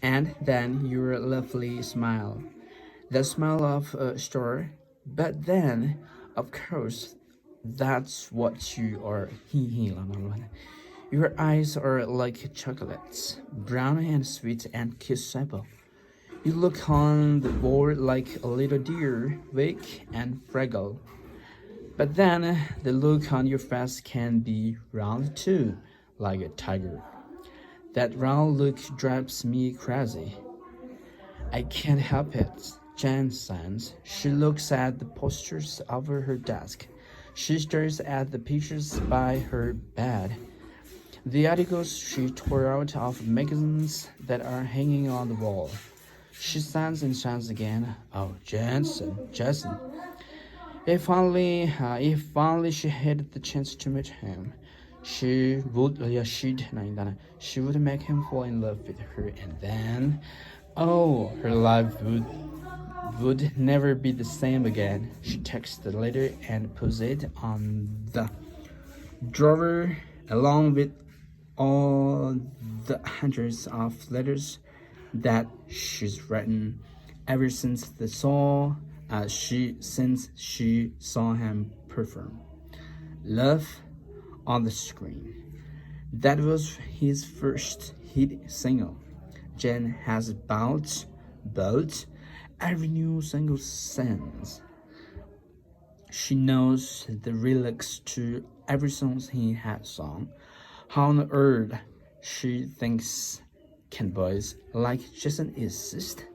And then your lovely smile, the smile of a store. But then, of course, that's what you are. Your eyes are like chocolates, brown and sweet and kissable. You look on the board like a little deer, weak and fragile. But then the look on your face can be round too, like a tiger. That round look drives me crazy. I can't help it. Jen signs. She looks at the posters over her desk. She stares at the pictures by her bed. The articles she tore out of magazines that are hanging on the wall. She signs and signs again. Oh, Jason. If only she had the chance to meet him, she would make him fall in love with her, and then, oh, her life would never be the same again. She takes the letter and puts it on the drawer, along with all the hundreds of letters that she's written ever since she saw him perform Love on the Screen. That was his first hit single. Jen has bought every new single since. She knows the lyrics to every song he has sung. How on earth she thinks can boys like Jason exist?